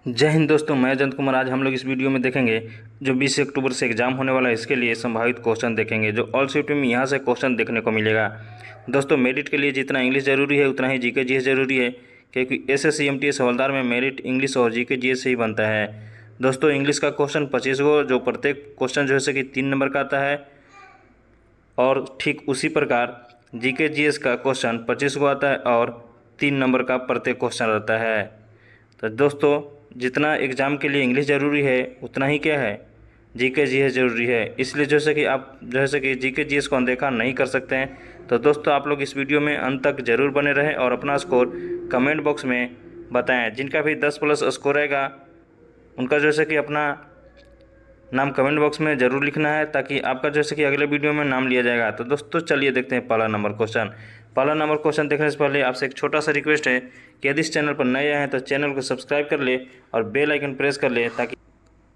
जय हिंद दोस्तों, मैं अजंत कुमार। आज हम लोग इस वीडियो में देखेंगे जो 20 अक्टूबर से एग्ज़ाम होने वाला है, इसके लिए संभावित क्वेश्चन देखेंगे। जो ऑल शिफ्ट में यहाँ से क्वेश्चन देखने को मिलेगा। दोस्तों, मेरिट के लिए जितना इंग्लिश ज़रूरी है उतना ही जीके जीएस ज़रूरी है, क्योंकि एसएससी एमटीएस हवलदार में मेरिट इंग्लिश और जीके जीएस से ही बनता है। दोस्तों, इंग्लिश का क्वेश्चन 25 गो, जो प्रत्येक क्वेश्चन जो है कि 3 नंबर का आता है, और ठीक उसी प्रकार जीके जीएस का क्वेश्चन 25 गो आता है और 3 नंबर का प्रत्येक क्वेश्चन रहता है। तो दोस्तों, जितना एग्ज़ाम के लिए इंग्लिश ज़रूरी है उतना ही क्या है, जीके जीएस ज़रूरी है। इसलिए जैसे कि आप जैसे कि जीके जीएस को अनदेखा नहीं कर सकते हैं। तो दोस्तों, आप लोग इस वीडियो में अंत तक ज़रूर बने रहें और अपना स्कोर कमेंट बॉक्स में बताएं। जिनका भी 10+ स्कोर रहेगा उनका जैसे कि अपना नाम कमेंट बॉक्स में ज़रूर लिखना है, ताकि आपका जैसे कि अगले वीडियो में नाम लिया जाएगा। तो दोस्तों, चलिए देखते हैं पहला नंबर क्वेश्चन। पहला नंबर क्वेश्चन देखने से पहले आपसे एक छोटा सा रिक्वेस्ट है कि यदि इस चैनल पर नए आए हैं तो चैनल को सब्सक्राइब कर ले और बेल आइकन प्रेस कर ले, ताकि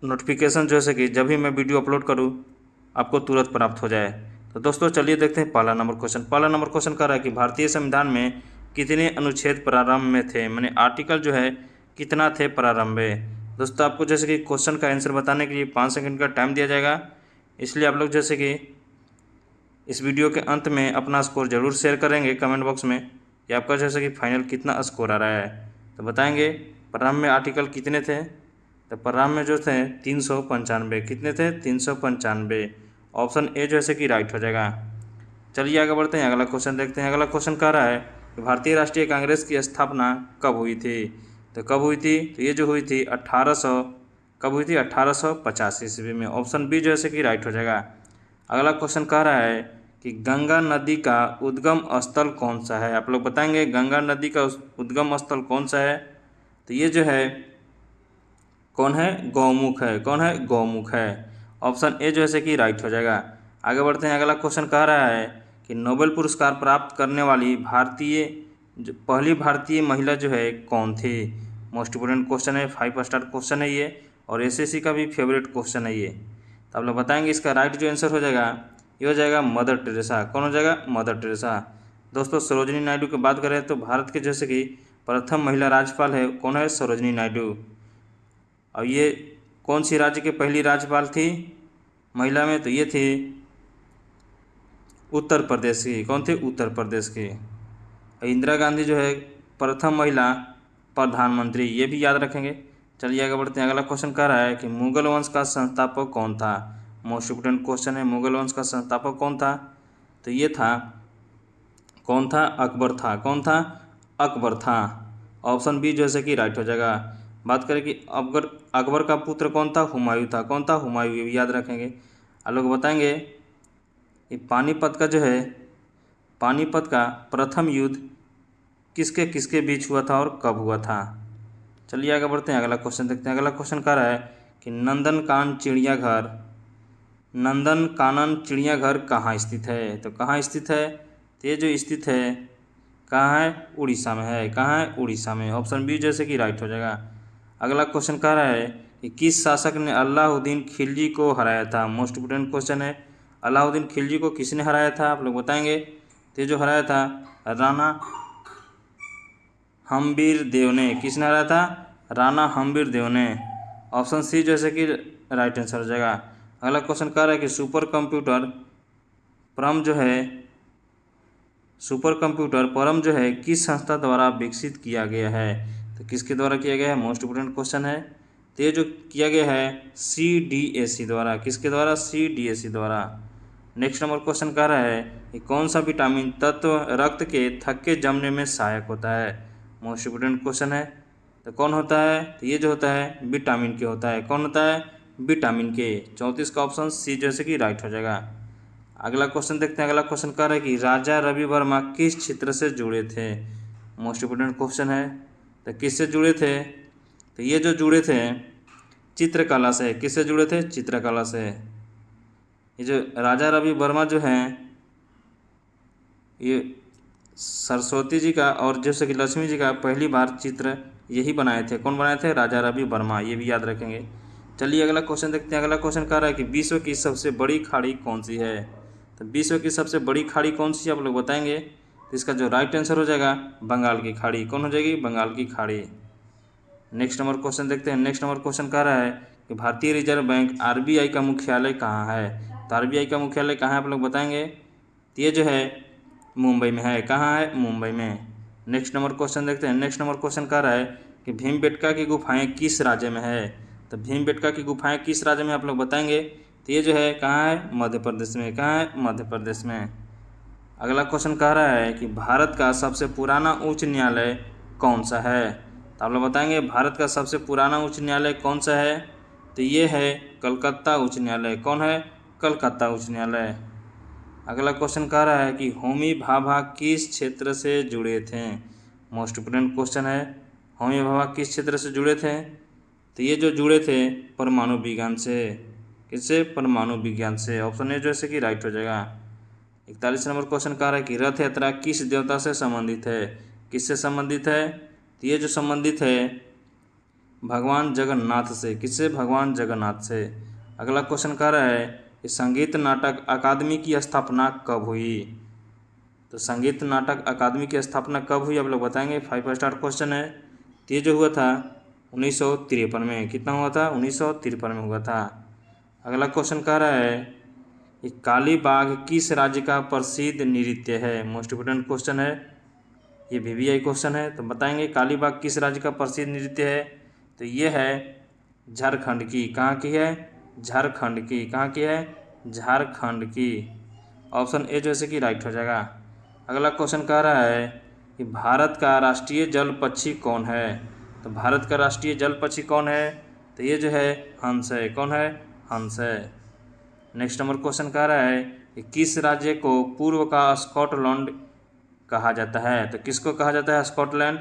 नोटिफिकेशन जैसे कि जब भी मैं वीडियो अपलोड करूँ आपको तुरंत प्राप्त हो जाए। तो दोस्तों, चलिए देखते हैं पहला नंबर क्वेश्चन। पहला नंबर क्वेश्चन कह रहा है कि भारतीय संविधान में कितने अनुच्छेद प्रारंभ में थे, माने आर्टिकल जो है कितना थे प्रारंभ में। दोस्तों, आपको जैसे कि क्वेश्चन का आंसर बताने के लिए 5 सेकंड का टाइम दिया जाएगा। इसलिए आप लोग जैसे कि इस वीडियो के अंत में अपना स्कोर ज़रूर शेयर करेंगे कमेंट बॉक्स में कि आपका जैसे कि फाइनल कितना स्कोर आ रहा है। तो बताएंगे प्रारंभ में आर्टिकल कितने थे। तो प्रारंभ में जो थे 395। कितने थे? 395। ऑप्शन ए जैसे कि राइट हो जाएगा। चलिए आगे बढ़ते हैं, अगला क्वेश्चन देखते हैं। अगला क्वेश्चन कह रहा है कि भारतीय राष्ट्रीय कांग्रेस की स्थापना कब हुई थी। तो कब हुई थी? तो ये जो हुई थी 1850 ईस्वी में। ऑप्शन बी जैसे कि राइट हो जाएगा। अगला क्वेश्चन कह रहा है कि गंगा नदी का उद्गम स्थल कौन सा है। आप लोग बताएंगे गंगा नदी का उद्गम स्थल कौन सा है। तो ये जो है कौन है? गौमुख है। कौन है? गौमुख है। ऑप्शन ए जैसे कि राइट हो जाएगा। आगे बढ़ते हैं, अगला क्वेश्चन कह रहा है कि नोबेल पुरस्कार प्राप्त करने वाली पहली भारतीय महिला जो है कौन थी। मोस्ट इम्पोर्टेंट क्वेश्चन है, 5 स्टार क्वेश्चन है ये, और एसएससी का भी फेवरेट क्वेश्चन है ये। तो आप लोग बताएंगे इसका राइट जो आंसर हो जाएगा ये हो जाएगा मदर टेरेसा। कौन हो जाएगा? Mother Teresa. दोस्तों, सरोजिनी नायडू की बात करें तो भारत के जैसे कि प्रथम महिला राज्यपाल है, कौन है? सरोजिनी नायडू। और ये कौन सी राज्य के पहली राज्यपाल थी महिला में? तो ये थी उत्तर प्रदेश की। कौन थी? उत्तर प्रदेश की। इंदिरा गांधी जो है प्रथम महिला प्रधानमंत्री, ये भी याद रखेंगे। चलिए आगे बढ़ते हैं, अगला क्वेश्चन कह रहा है कि मुगल वंश का संस्थापक कौन था। मोस्ट इम्पोर्टेंट क्वेश्चन है, मुगल वंश का संस्थापक कौन था। तो ये था, कौन था? अकबर था। कौन था? अकबर था। ऑप्शन बी जैसे कि राइट हो जाएगा। बात करें कि अकबर का पुत्र कौन था? हुमायूं था। कौन था? हुमायूं, ये भी याद रखेंगे। आप लोग बताएंगे कि पानीपत का जो है, पानीपत का प्रथम युद्ध किसके किसके बीच हुआ था और कब हुआ था। चलिए आगे बढ़ते हैं, अगला क्वेश्चन देखते हैं। अगला क्वेश्चन कह रहा है कि नंदनकानन चिड़ियाघर कहाँ स्थित है। तो कहाँ स्थित है? तो ये जो स्थित है कहाँ है? उड़ीसा में है। कहाँ है? उड़ीसा में। ऑप्शन बी जैसे कि राइट हो जाएगा। अगला क्वेश्चन कह रहा है कि किस शासक ने अलाउद्दीन खिलजी को हराया था। मोस्ट इम्पोर्टेंट क्वेश्चन है, अलाउद्दीन खिलजी को किसने हराया था। आप लोग बताएंगे। तो ये जो हराया था राणा हम्बीर देव ने। किसने हराया था? राणा हम्बीर देव ने। ऑप्शन सी जैसे कि राइट आंसर हो जाएगा। अगला क्वेश्चन कह रहा है कि सुपर कंप्यूटर परम जो है किस संस्था द्वारा विकसित किया गया है। तो किसके द्वारा किया गया है? मोस्ट इम्पोर्टेंट क्वेश्चन है। तो ये जो किया गया है CDAC द्वारा। किसके द्वारा? CDAC द्वारा। नेक्स्ट नंबर क्वेश्चन कह रहा है कि कौन सा विटामिन तत्व रक्त के थक्के जमने में सहायक होता है। मोस्ट इम्पोर्टेंट क्वेश्चन है। तो कौन होता है? तो ये जो होता है विटामिन के होता है। कौन होता है? विटामिन के। 34 का ऑप्शन सी जैसे कि राइट हो जाएगा। अगला क्वेश्चन देखते हैं। अगला क्वेश्चन कह रहा है कि राजा रवि वर्मा किस क्षेत्र से जुड़े थे। मोस्ट इम्पोर्टेंट क्वेश्चन है। तो किससे जुड़े थे? तो ये जो जुड़े थे चित्रकला से। किससे जुड़े थे? चित्रकला से। ये जो राजा रवि वर्मा जो हैं ये सरस्वती जी का और जैसे कि लक्ष्मी जी का पहली बार चित्र यही बनाए थे। कौन बनाए थे? राजा रवि वर्मा, ये भी याद रखेंगे। चलिए अगला क्वेश्चन देखते हैं। अगला क्वेश्चन कह रहा है कि विश्व की सबसे बड़ी खाड़ी कौन सी है। तो विश्व की सबसे बड़ी खाड़ी कौन सी है आप लोग बताएंगे। तो इसका जो राइट आंसर हो जाएगा बंगाल की खाड़ी। कौन हो जाएगी? बंगाल की खाड़ी। नेक्स्ट नंबर क्वेश्चन देखते हैं। नेक्स्ट नंबर क्वेश्चन कह रहा है कि भारतीय रिजर्व बैंक आरबीआई का मुख्यालय कहाँ है। तो आरबीआई का मुख्यालय कहाँ है आप लोग बताएंगे। तो ये जो है मुंबई में है। कहाँ है, मुंबई में। नेक्स्ट नंबर क्वेश्चन देखते हैं। नेक्स्ट नंबर क्वेश्चन कह रहा है कि भीमबेटका की गुफाएं किस राज्य में है। तो भीमबेटका की गुफाएं किस राज्य में आप लोग बताएंगे। तो ये जो है कहाँ है, मध्य प्रदेश में। कहाँ है, मध्य प्रदेश में। अगला क्वेश्चन कह रहा है कि भारत का सबसे पुराना उच्च न्यायालय कौन सा है। तो आप लोग बताएंगे भारत का सबसे पुराना उच्च न्यायालय कौन सा है। तो ये है कलकत्ता उच्च न्यायालय। कौन है, कलकत्ता उच्च न्यायालय। अगला क्वेश्चन कह रहा है कि होमी भाभा किस क्षेत्र से जुड़े थे। मोस्ट इम्पोर्टेंट क्वेश्चन है। होमी भाभा किस क्षेत्र से जुड़े थे। तो ये जो जुड़े थे परमाणु विज्ञान से। किससे, परमाणु विज्ञान से। ऑप्शन ए जैसे कि राइट हो जाएगा। 41 नंबर क्वेश्चन कह रहा है कि रथ यात्रा किस देवता से संबंधित है। किससे संबंधित है। तो ये जो संबंधित है भगवान जगन्नाथ से। किससे, भगवान जगन्नाथ से। अगला क्वेश्चन कह रहा है कि संगीत नाटक अकादमी की स्थापना कब हुई। तो संगीत नाटक अकादमी की स्थापना कब हुई आप लोग बताएंगे। 5 स्टार क्वेश्चन है। तो ये जो हुआ था 1953 में। कितना हुआ था, 1953 में हुआ था। अगला क्वेश्चन कह रहा है कि काली बाघ किस राज्य का प्रसिद्ध नृत्य है। मोस्ट इम्पोर्टेंट क्वेश्चन है। ये वीवीआई क्वेश्चन है। तो बताएंगे काली बाघ किस राज्य का प्रसिद्ध नृत्य है। तो ये है झारखंड की। कहाँ की है, झारखंड की। कहाँ की है, झारखंड की। ऑप्शन ए जैसे कि राइट हो जाएगा। अगला क्वेश्चन कह रहा है कि भारत का राष्ट्रीय जल पक्षी कौन है। तो भारत का राष्ट्रीय जल पक्षी कौन है। तो ये जो है हंस है। कौन है, हंस है। नेक्स्ट नंबर क्वेश्चन कह रहा है कि किस राज्य को पूर्व का स्कॉटलैंड कहा जाता है। तो किसको कहा जाता है, स्कॉटलैंड।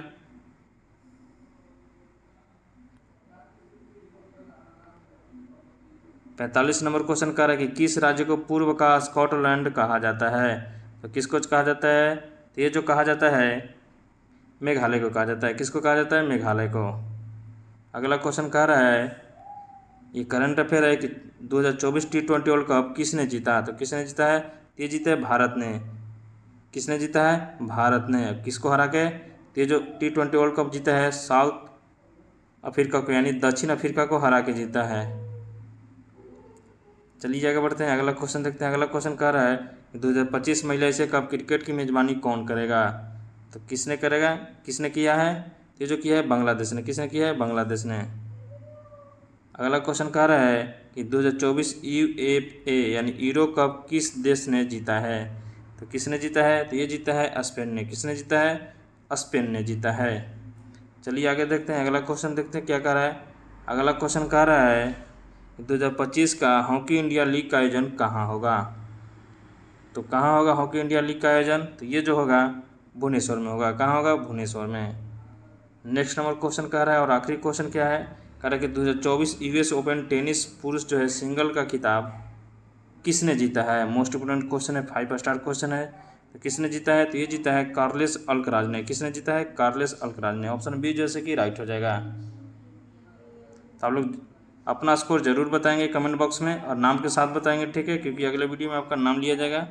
45 नंबर क्वेश्चन कह रहा है कि किस राज्य को पूर्व का स्कॉटलैंड कहा जाता है। तो किसको कहा जाता है। तो ये जो कहा जाता है मेघालय को कहा जाता है। किसको कहा जाता है, मेघालय को। अगला क्वेश्चन कह रहा है ये करंट अफेयर है कि 2024 T20 वर्ल्ड कप किसने जीता। तो किसने जीता है, ये जीता है भारत ने। किसने जीता है, भारत ने। किसको हरा के। ये जो T20 वर्ल्ड कप जीता है साउथ अफ्रीका को, यानी दक्षिण अफ्रीका को हरा के जीता है। चलिए आगे बढ़ते हैं। अगला क्वेश्चन देखते हैं। अगला क्वेश्चन कह रहा है कि 2025 महिला एशिया कप क्रिकेट की मेजबानी कौन करेगा। तो किसने करेगा, किसने किया है। ये जो किया है बांग्लादेश ने। किसने किया है, बांग्लादेश ने। अगला क्वेश्चन कह रहा है कि 2024 UFA यानी यूरो कप किस देश ने जीता है। तो किसने जीता है। तो ये जीता है स्पेन ने। किसने जीता है, स्पेन ने जीता है। चलिए आगे देखते हैं। अगला क्वेश्चन देखते हैं क्या कह रहा है। अगला क्वेश्चन कह रहा है 2025 का हॉकी इंडिया लीग का आयोजन कहाँ होगा। तो कहाँ होगा हॉकी इंडिया लीग का आयोजन। तो ये जो होगा भुवनेश्वर में होगा। कहाँ होगा, भुवनेश्वर में। नेक्स्ट नंबर क्वेश्चन कह रहा है और आखिरी क्वेश्चन क्या है, कह रहा है कि 2024 US ओपन टेनिस पुरुष जो है सिंगल का खिताब किसने जीता है। मोस्ट इम्पोर्टेंट क्वेश्चन है, 5 स्टार क्वेश्चन है। तो किसने जीता है। तो ये जीता है कार्लोस अल्कराज ने। किसने जीता है, कार्लोस अल्कराज ने। ऑप्शन बी जैसे कि राइट हो जाएगा। तो आप लोग अपना स्कोर जरूर बताएंगे कमेंट बॉक्स में और नाम के साथ बताएंगे, ठीक है, क्योंकि अगले वीडियो में आपका नाम लिया जाएगा।